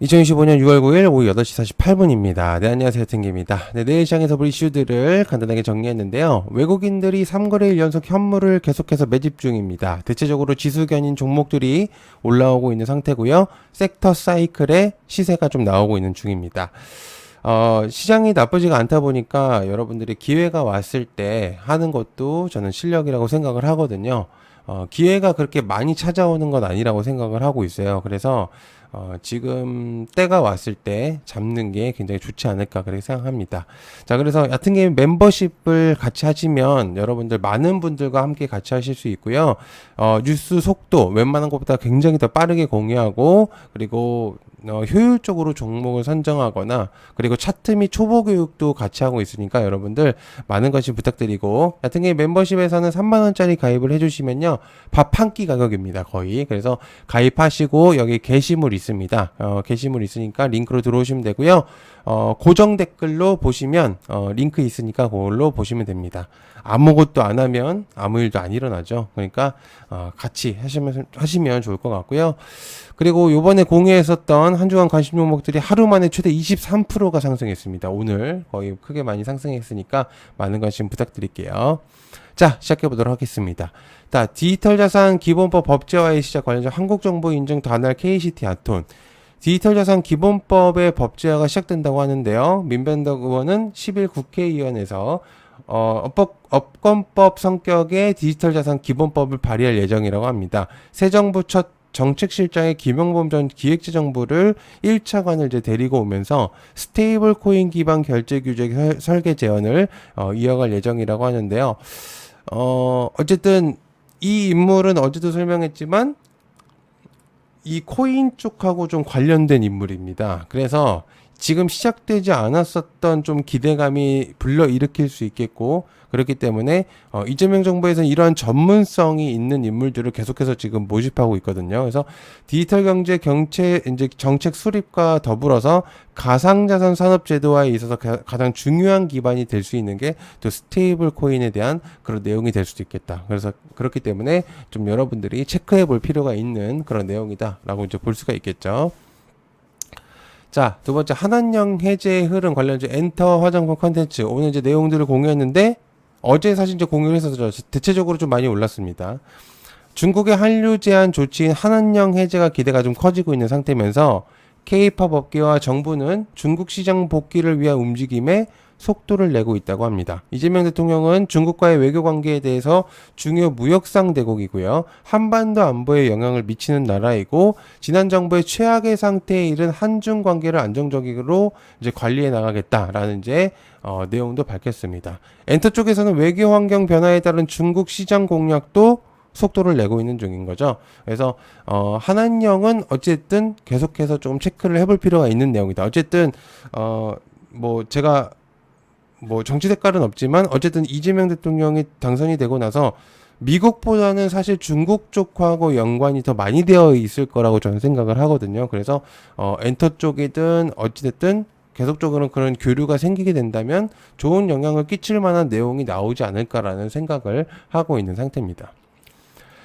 2025년 6월 9일 오후 8시 48분입니다. 네, 안녕하세요. 탱기입니다. 네, 내일 시장에서 볼 이슈들을 간단하게 정리했는데요. 외국인들이 3거래일 연속 현물을 계속해서 매집 중입니다. 대체적으로 지수 견인 종목들이 올라오고 있는 상태고요. 섹터 사이클의 시세가 좀 나오고 있는 중입니다. 시장이 나쁘지가 않다 보니까 여러분들이 기회가 왔을 때 하는 것도 저는 실력이라고 생각을 하거든요. 기회가 그렇게 많이 찾아오는 건 아니라고 생각을 하고 있어요. 그래서 지금 때가 왔을 때 잡는 게 굉장히 좋지 않을까 그렇게 생각합니다. 자, 그래서 얕은 게임 멤버십을 같이 하시면 여러분들 많은 분들과 함께 같이 하실 수 있고요. 뉴스 속도 웬만한 것보다 굉장히 더 빠르게 공유하고, 그리고 효율적으로 종목을 선정하거나, 그리고 차트 및 초보 교육도 같이 하고 있으니까 여러분들 많은 관심 부탁드리고, 얕은 게임 멤버십에서는 3만원짜리 가입을 해주시면요, 밥 한 끼 가격입니다, 거의. 그래서 가입하시고 여기 게시물 있습니다. 게시물 있으니까 링크로 들어오시면 되고요. 고정 댓글로 보시면 링크 있으니까 그걸로 보시면 됩니다. 아무것도 안 하면 아무 일도 안 일어나죠. 그러니까 같이 하시면 좋을 것 같고요. 그리고 요번에 공유했었던 한 주간 관심 종목들이 하루 만에 최대 23%가 상승했습니다. 오늘 거의 크게 많이 상승했으니까 많은 관심 부탁드릴게요. 자, 시작해 보도록 하겠습니다. 자, 디지털 자산 기본법 법제화의 시작 관련해서 한국정부 인증 단알 KCT 아톤. 디지털 자산 기본법의 법제화가 시작된다고 하는데요. 민변덕 의원은 10일 국회의원에서 업권법 성격의 디지털 자산 기본법을 발의할 예정이라고 합니다. 새 정부 첫 정책실장의 김용범 전 기획재정부를 1차관을 이제 데리고 오면서 스테이블 코인 기반 결제 규제 설계 제언을 이어갈 예정이라고 하는데요. 어쨌든 이 인물은 어제도 설명했지만 이 코인 쪽하고 좀 관련된 인물입니다. 그래서 지금 시작되지 않았었던 좀 기대감이 불러일으킬 수 있겠고, 그렇기 때문에 이재명 정부에서는 이러한 전문성이 있는 인물들을 계속해서 지금 모집하고 있거든요. 그래서 디지털 경제 이제 정책 수립과 더불어서 가상자산 산업 제도화에 있어서 가장 중요한 기반이 될 수 있는 게 또 스테이블 코인에 대한 그런 내용이 될 수도 있겠다. 그래서 그렇기 때문에 좀 여러분들이 체크해 볼 필요가 있는 그런 내용이다라고 이제 볼 수가 있겠죠. 자, 두 번째, 한한령 해제의 흐름 관련주 엔터 화장품 컨텐츠. 오늘 이제 내용들을 공유했는데, 어제 사실 이제 공유를 해서 대체적으로 좀 많이 올랐습니다. 중국의 한류 제한 조치인 한한령 해제가 기대가 좀 커지고 있는 상태면서 K-팝 업계와 정부는 중국 시장 복귀를 위한 움직임에 속도를 내고 있다고 합니다. 이재명 대통령은 중국과의 외교 관계에 대해서 중요 무역상 대국이고요. 한반도 안보에 영향을 미치는 나라이고, 지난 정부의 최악의 상태에 이른 한중 관계를 안정적으로 이제 관리해 나가겠다라는 이제 내용도 밝혔습니다. 엔터 쪽에서는 외교 환경 변화에 따른 중국 시장 공략도 속도를 내고 있는 중인 거죠. 그래서 한한령은 어쨌든 계속해서 좀 체크를 해볼 필요가 있는 내용이다. 어쨌든 제가 정치 색깔은 없지만 어쨌든 이재명 대통령이 당선이 되고 나서 미국보다는 사실 중국 쪽하고 연관이 더 많이 되어 있을 거라고 저는 생각을 하거든요. 그래서 엔터 쪽이든 어찌됐든 계속적으로 그런 교류가 생기게 된다면 좋은 영향을 끼칠 만한 내용이 나오지 않을까라는 생각을 하고 있는 상태입니다.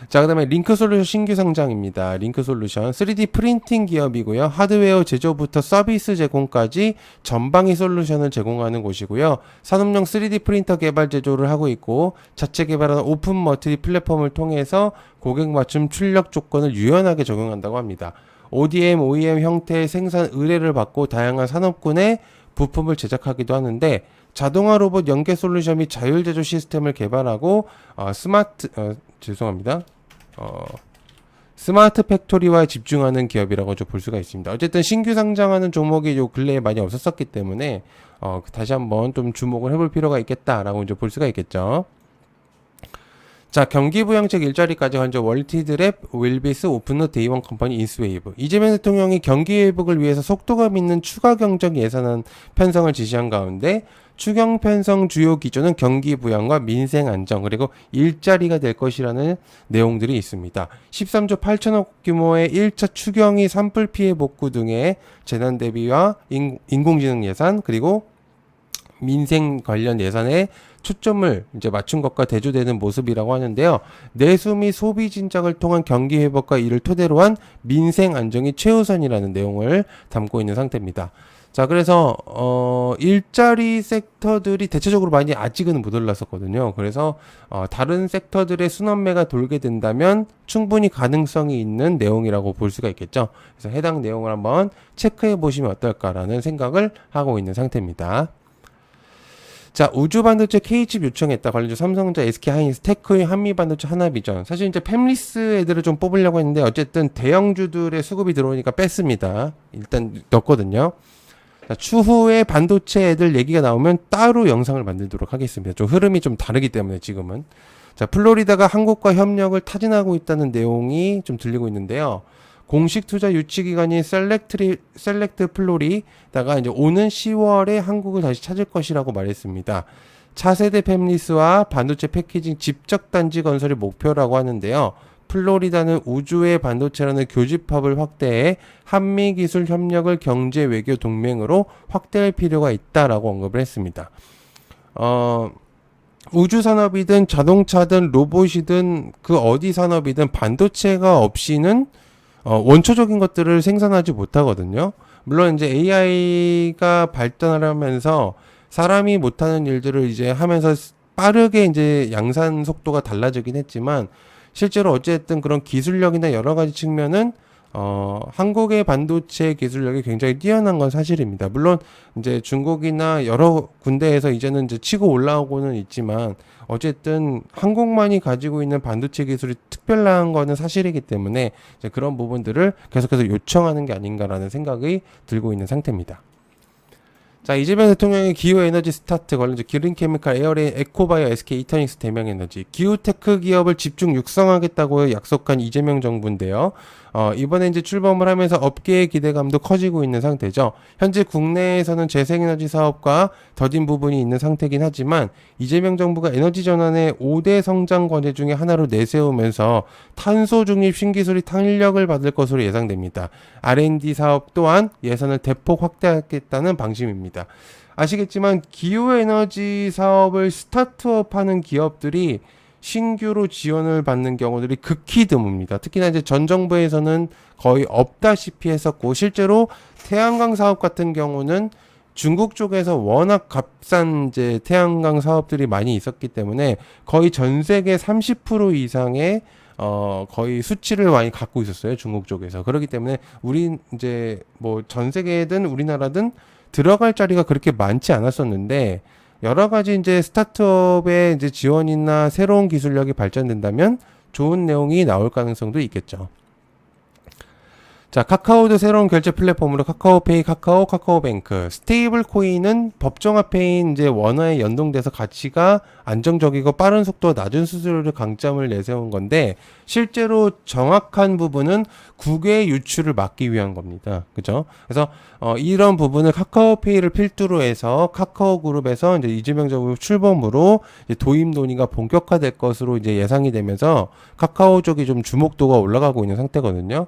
자, 그 다음에 링크솔루션 신규 상장입니다. 링크솔루션 3D 프린팅 기업이고요. 하드웨어 제조부터 서비스 제공까지 전방위 솔루션을 제공하는 곳이고요. 산업용 3D 프린터 개발 제조를 하고 있고, 자체 개발한 오픈 머티리 플랫폼을 통해서 고객 맞춤 출력 조건을 유연하게 적용한다고 합니다. ODM, OEM 형태의 생산 의뢰를 받고 다양한 산업군의 부품을 제작하기도 하는데, 자동화 로봇 연계 솔루션 및 자율 제조 시스템을 개발하고 스마트 팩토리화에 집중하는 기업이라고 볼 수가 있습니다. 어쨌든 신규 상장하는 종목이 요 근래에 많이 없었기 때문에 다시 한번 좀 주목을 해볼 필요가 있겠다라고 이제 볼 수가 있겠죠. 자, 경기부양책 일자리까지 관저 월티드랩, 윌비스, 오픈노, 데이원 컴퍼니, 인스웨이브. 이재명 대통령이 경기 회복을 위해서 속도감 있는 추가 경정 예산안 편성을 지시한 가운데 추경 편성 주요 기조는 경기 부양과 민생 안정, 그리고 일자리가 될 것이라는 내용들이 있습니다. 13조 8천억 규모의 1차 추경이 산불 피해 복구 등의 재난 대비와 인공지능 예산, 그리고 민생 관련 예산에 초점을 이제 맞춘 것과 대조되는 모습이라고 하는데요. 내수 및 소비 진작을 통한 경기 회복과 이를 토대로 한 민생 안정이 최우선이라는 내용을 담고 있는 상태입니다. 자, 그래서 일자리 섹터들이 대체적으로 많이 아직은 못 올랐었거든요. 그래서 다른 섹터들의 순환매가 돌게 된다면 충분히 가능성이 있는 내용이라고 볼 수가 있겠죠. 그래서 해당 내용을 한번 체크해 보시면 어떨까라는 생각을 하고 있는 상태입니다. 자, 우주반도체 K칩 요청했다. 관련주 삼성전자, SK하이닉스, 테크의 한미반도체 하나비전. 사실 이제 팹리스 애들을 좀 뽑으려고 했는데 어쨌든 대형주들의 수급이 들어오니까 뺐습니다. 일단 넣었거든요. 자, 추후에 반도체 애들 얘기가 나오면 따로 영상을 만들도록 하겠습니다. 좀 흐름이 좀 다르기 때문에 지금은. 자, 플로리다가 한국과 협력을 타진하고 있다는 내용이 좀 들리고 있는데요. 공식 투자 유치 기관인 셀렉트 플로리다가 이제 오는 10월에 한국을 다시 찾을 것이라고 말했습니다. 차세대 팹리스와 반도체 패키징 집적 단지 건설이 목표라고 하는데요. 플로리다는 우주의 반도체라는 교집합을 확대해 한미 기술 협력을 경제 외교 동맹으로 확대할 필요가 있다라고 언급을 했습니다. 우주 산업이든 자동차든 로봇이든 그 어디 산업이든 반도체가 없이는 원초적인 것들을 생산하지 못하거든요. 물론 이제 AI가 발전을 하면서 사람이 못하는 일들을 이제 하면서 빠르게 이제 양산 속도가 달라지긴 했지만 실제로 어쨌든 그런 기술력이나 여러 가지 측면은 한국의 반도체 기술력이 굉장히 뛰어난 건 사실입니다. 물론 이제 중국이나 여러 군데에서 이제는 이제 치고 올라오고는 있지만 어쨌든 한국만이 가지고 있는 반도체 기술이 특별한 거는 사실이기 때문에 이제 그런 부분들을 계속해서 요청하는 게 아닌가라는 생각이 들고 있는 상태입니다. 자, 이재명 대통령의 기후에너지 스타트 관련주 기린케미칼, 에어레인, 에코바이오, SK 이터닉스, 대명에너지 기후테크 기업을 집중 육성하겠다고 약속한 이재명 정부인데요. 이번에 이제 출범을 하면서 업계의 기대감도 커지고 있는 상태죠. 현재 국내에서는 재생에너지 사업과 더딘 부분이 있는 상태긴 하지만 이재명 정부가 에너지 전환의 5대 성장 과제 중에 하나로 내세우면서 탄소 중립 신기술이 탄력을 받을 것으로 예상됩니다. R&D 사업 또한 예산을 대폭 확대하겠다는 방침입니다. 아시겠지만 기후에너지 사업을 스타트업하는 기업들이 신규로 지원을 받는 경우들이 극히 드뭅니다. 특히나 이제 전 정부에서는 거의 없다시피 했었고 실제로 태양광 사업 같은 경우는 중국 쪽에서 워낙 값싼 이제 태양광 사업들이 많이 있었기 때문에 거의 전 세계 30% 이상의 거의 수치를 많이 갖고 있었어요. 중국 쪽에서. 그렇기 때문에 우리 이제 뭐 전 세계든 우리나라든 들어갈 자리가 그렇게 많지 않았었는데 여러 가지 이제 스타트업의 이제 지원이나 새로운 기술력이 발전된다면 좋은 내용이 나올 가능성도 있겠죠. 자, 카카오도 새로운 결제 플랫폼으로 카카오페이, 카카오뱅크, 스테이블 코인은 법정화폐인 이제 원화에 연동돼서 가치가 안정적이고 빠른 속도와 낮은 수수료를 강점을 내세운 건데 실제로 정확한 부분은 국외 유출을 막기 위한 겁니다. 그죠? 그래서 이런 부분을 카카오페이를 필두로 해서 카카오그룹에서 이제 이재명 정부 출범으로 이제 도입 논의가 본격화될 것으로 이제 예상이 되면서 카카오 쪽이 좀 주목도가 올라가고 있는 상태거든요.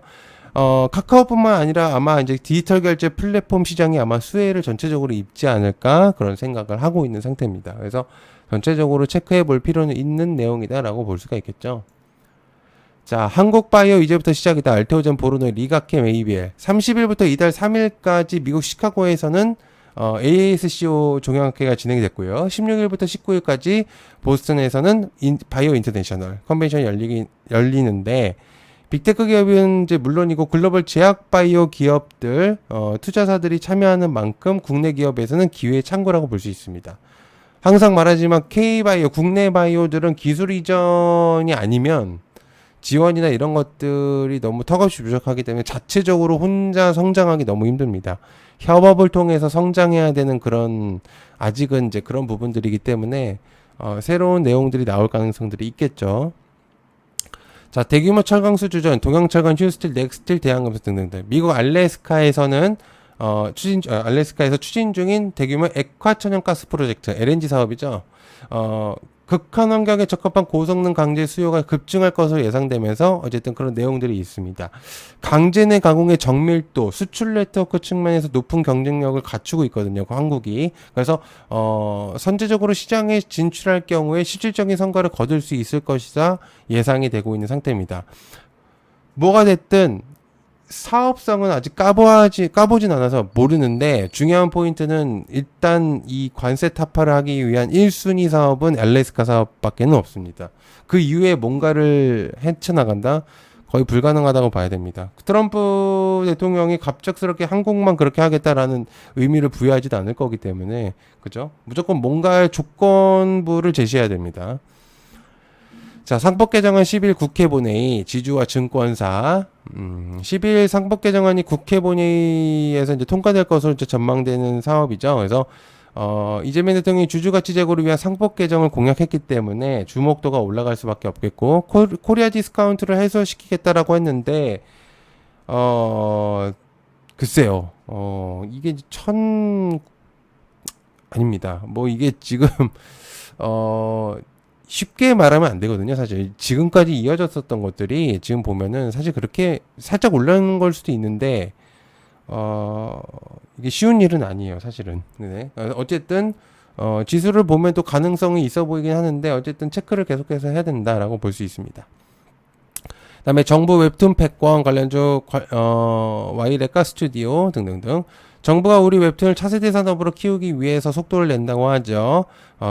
카카오뿐만 아니라 아마 이제 디지털 결제 플랫폼 시장이 아마 수혜를 전체적으로 입지 않을까 그런 생각을 하고 있는 상태입니다. 그래서 전체적으로 체크해 볼 필요는 있는 내용이다라고 볼 수가 있겠죠. 자, 한국바이오 이제부터 시작이다. 알테오젠, 보르노, 리가켐, ABL. 30일부터 이달 3일까지 미국 시카고에서는 AASCO 종양학회가 진행이 됐고요. 16일부터 19일까지 보스턴에서는 바이오 인터내셔널 컨벤션이 열리는데 빅테크 기업은 이제 물론이고 글로벌 제약 바이오 기업들, 투자사들이 참여하는 만큼 국내 기업에서는 기회의 창구라고 볼 수 있습니다. 항상 말하지만 K바이오, 국내 바이오들은 기술 이전이 아니면 지원이나 이런 것들이 너무 턱없이 부족하기 때문에 자체적으로 혼자 성장하기 너무 힘듭니다. 협업을 통해서 성장해야 되는 그런, 아직은 이제 그런 부분들이기 때문에, 새로운 내용들이 나올 가능성들이 있겠죠. 자, 대규모 철강수 주전, 동양철강, 휴스틸, 넥스틸, 대한금속 등등등. 미국 알래스카에서는 알래스카에서 추진 중인 대규모 액화천연가스 프로젝트, LNG 사업이죠. 극한 환경에 적합한 고성능 강제 수요가 급증할 것으로 예상되면서 어쨌든 그런 내용들이 있습니다. 강제 내 가공의 정밀도, 수출 네트워크 측면에서 높은 경쟁력을 갖추고 있거든요. 한국이. 그래서 선제적으로 시장에 진출할 경우에 실질적인 성과를 거둘 수 있을 것이다 예상이 되고 있는 상태입니다. 뭐가 됐든 사업성은 아직 까보진 않아서 모르는데, 중요한 포인트는 일단 이 관세 타파를 하기 위한 1순위 사업은 엘래스카 사업밖에는 없습니다. 그 이후에 뭔가를 헤쳐나간다? 거의 불가능하다고 봐야 됩니다. 트럼프 대통령이 갑작스럽게 한국만 그렇게 하겠다라는 의미를 부여하지도 않을 거기 때문에, 그죠? 무조건 뭔가의 조건부를 제시해야 됩니다. 자, 상법 개정안 10일 국회 본회의, 지주와 증권사. 10일 상법 개정안이 국회 본회의에서 이제 통과될 것으로 이제 전망되는 사업이죠. 그래서 이재명 대통령이 주주가치 제고를 위한 상법 개정을 공약했기 때문에 주목도가 올라갈 수밖에 없겠고, 코리아 디스카운트를 해소시키겠다라고 했는데, 글쎄요. 이게 아닙니다. 뭐 이게 지금 쉽게 말하면 안 되거든요. 사실 지금까지 이어졌었던 것들이 지금 보면은 사실 그렇게 살짝 올라오는 걸 수도 있는데 이게 쉬운 일은 아니에요. 사실은. 네. 어쨌든 지수를 보면 또 가능성이 있어 보이긴 하는데, 어쨌든 체크를 계속해서 해야 된다라고 볼 수 있습니다. 그다음에 정부 웹툰 패권 관련주 와이레카 스튜디오 등등등. 정부가 우리 웹툰을 차세대 산업으로 키우기 위해서 속도를 낸다고 하죠.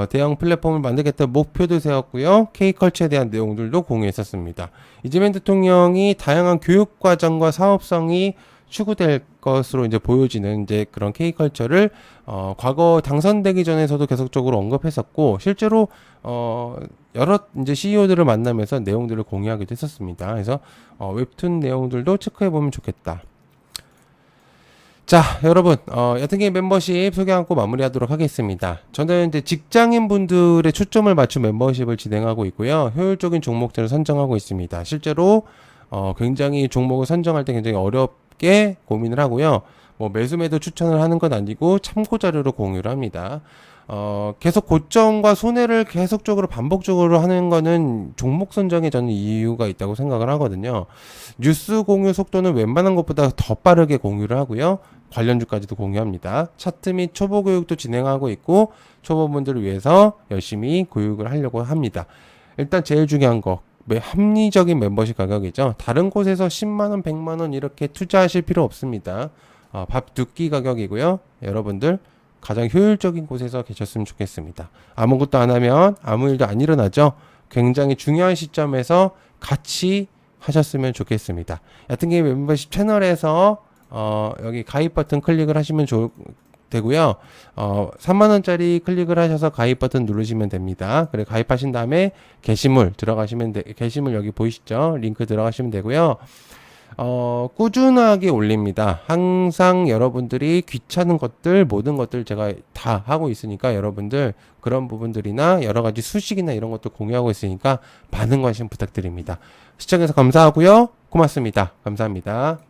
대형 플랫폼을 만들겠다는 목표도 세웠고요. K컬처에 대한 내용들도 공유했었습니다. 이재명 대통령이 다양한 교육 과정과 사업성이 추구될 것으로 이제 보여지는 이제 그런 K컬처를 과거 당선되기 전에서도 계속적으로 언급했었고, 실제로 여러 이제 CEO들을 만나면서 내용들을 공유하기도 했었습니다. 그래서 웹툰 내용들도 체크해 보면 좋겠다. 자, 여러분, 여튼게임 멤버십 소개하고 마무리하도록 하겠습니다. 저는 이제 직장인 분들의 초점을 맞춘 멤버십을 진행하고 있고요. 효율적인 종목들을 선정하고 있습니다. 실제로 굉장히 종목을 선정할 때 굉장히 어렵게 고민을 하고요. 뭐 매수 매도 추천을 하는 건 아니고 참고 자료로 공유를 합니다. 계속 고점과 손해를 계속적으로 반복적으로 하는 거는 종목 선정에 저는 이유가 있다고 생각을 하거든요. 뉴스 공유 속도는 웬만한 것보다 더 빠르게 공유를 하고요. 관련주까지도 공유합니다. 차트 및 초보 교육도 진행하고 있고, 초보분들을 위해서 열심히 교육을 하려고 합니다. 일단 제일 중요한 거, 합리적인 멤버십 가격이죠. 다른 곳에서 10만원, 100만원 이렇게 투자하실 필요 없습니다. 밥 두 끼 가격이고요. 여러분들 가장 효율적인 곳에서 계셨으면 좋겠습니다. 아무것도 안 하면 아무 일도 안 일어나죠. 굉장히 중요한 시점에서 같이 하셨으면 좋겠습니다. 여튼게임 멤버십 채널에서 여기 가입 버튼 클릭을 하시면 되고요. 3만원짜리 클릭을 하셔서 가입 버튼 누르시면 됩니다. 그래, 가입하신 다음에 게시물 들어가시면 게시물 여기 보이시죠? 링크 들어가시면 되고요. 꾸준하게 올립니다. 항상 여러분들이 귀찮은 것들, 모든 것들 제가 다 하고 있으니까, 여러분들 그런 부분들이나 여러 가지 수식이나 이런 것도 공유하고 있으니까 많은 관심 부탁드립니다. 시청해서 감사하고요. 고맙습니다. 감사합니다.